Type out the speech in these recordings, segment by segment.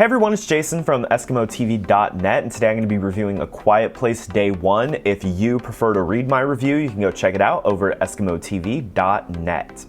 Hey everyone, it's Jason from EskimoTV.net, and today I'm going to be reviewing A Quiet Place Day 1. If you prefer to read my review, you can go check it out over at EskimoTV.net.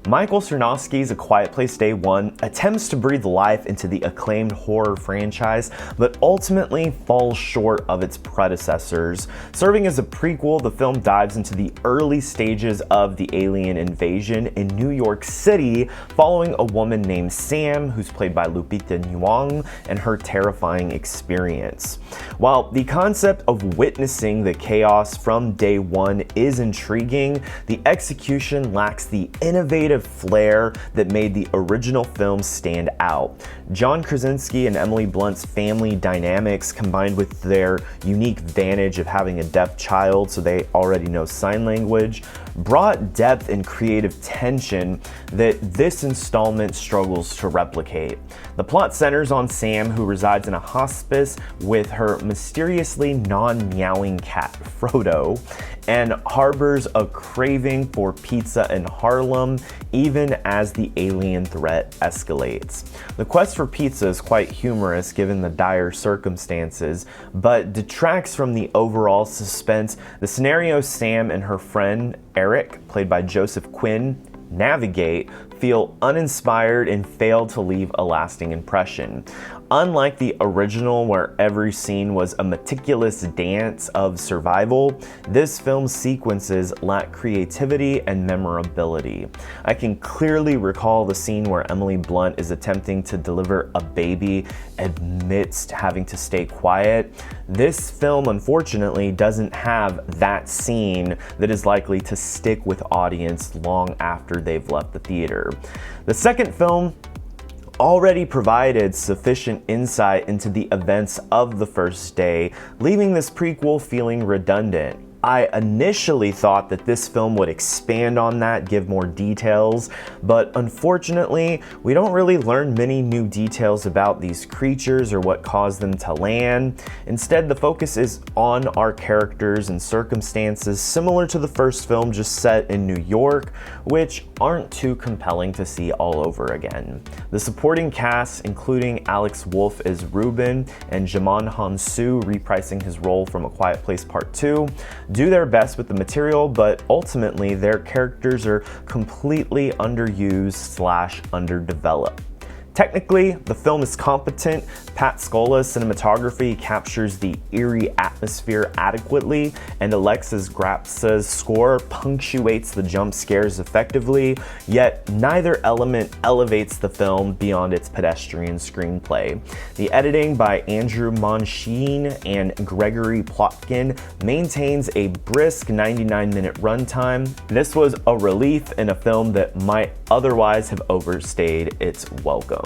Michael Sarnowski's A Quiet Place Day 1 attempts to breathe life into the acclaimed horror franchise, but ultimately falls short of its predecessors. Serving as a prequel, the film dives into the early stages of the alien invasion in New York City, following a woman named Sam, who's played by Lupita Nyong'o, and her terrifying experience. While the concept of witnessing the chaos from day one is intriguing, the execution lacks the innovative flair that made the original film stand out. John Krasinski and Emily Blunt's family dynamics, combined with their unique vantage of having a deaf child so they already know sign language, brought depth and creative tension that this installment struggles to replicate. The plot centers on Sam, who resides in a hospice with her mysteriously non-meowing cat, Frodo, and harbors a craving for pizza in Harlem, even as the alien threat escalates. The quest for pizza is quite humorous given the dire circumstances, but detracts from the overall suspense. The scenario Sam and her friend, Eric, played by Joseph Quinn, navigate feel uninspired and fail to leave a lasting impression. Unlike the original, where every scene was a meticulous dance of survival, this film's sequences lack creativity and memorability. I can clearly recall the scene where Emily Blunt is attempting to deliver a baby amidst having to stay quiet. This film, unfortunately, doesn't have that scene that is likely to stick with audience long after they've left the theater. The second film already provided sufficient insight into the events of the first day, leaving this prequel feeling redundant. I initially thought that this film would expand on that, give more details, but unfortunately, we don't really learn many new details about these creatures or what caused them to land. Instead, the focus is on our characters and circumstances similar to the first film, just set in New York, which aren't too compelling to see all over again. The supporting cast, including Alex Wolff as Ruben and Jamon Hansu reprising his role from A Quiet Place Part 2, do their best with the material, but ultimately their characters are completely underused/underdeveloped. Technically, the film is competent. Pat Scola's cinematography captures the eerie atmosphere adequately, and Alexis Grapsa's score punctuates the jump scares effectively, yet neither element elevates the film beyond its pedestrian screenplay. The editing by Andrew Monsheen and Gregory Plotkin maintains a brisk 99-minute runtime. This was a relief in a film that might otherwise have overstayed its welcome.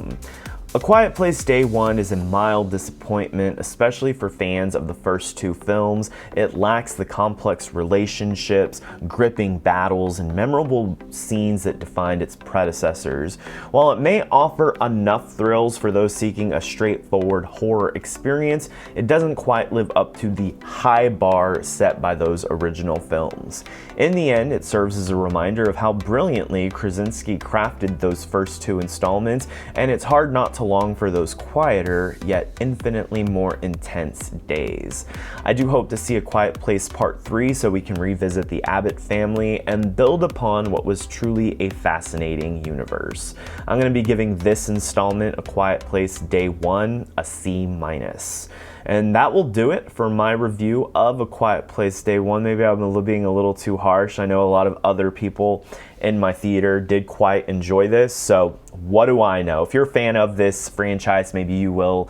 A Quiet Place Day 1 is a mild disappointment, especially for fans of the first two films. It lacks the complex relationships, gripping battles, and memorable scenes that defined its predecessors. While it may offer enough thrills for those seeking a straightforward horror experience, it doesn't quite live up to the high bar set by those original films. In the end, it serves as a reminder of how brilliantly Krasinski crafted those first two installments, and it's hard not to long for those quieter, yet infinitely more intense days. I do hope to see A Quiet Place Part 3 so we can revisit the Abbott family and build upon what was truly a fascinating universe. I'm going to be giving this installment, A Quiet Place Day 1, a C-. And that will do it for my review of A Quiet Place Day 1. Maybe I'm being a little too harsh. I know a lot of other people in my theater did quite enjoy this, so what do I know? If you're a fan of this franchise, maybe you will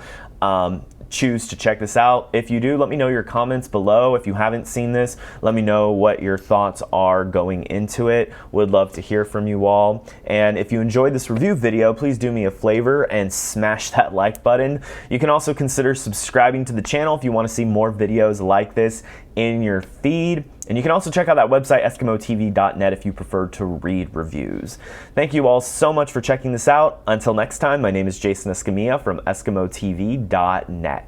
choose to check this out. If you do, let me know your comments below. If you haven't seen this, let me know what your thoughts are going into it. Would love to hear from you all. And if you enjoyed this review video, please do me a favor and smash that like button. You can also consider subscribing to the channel if you want to see more videos like this in your feed. And you can also check out that website, EskimoTV.net, if you prefer to read reviews. Thank you all so much for checking this out. Until next time, my name is Jason Escamilla from EskimoTV.net.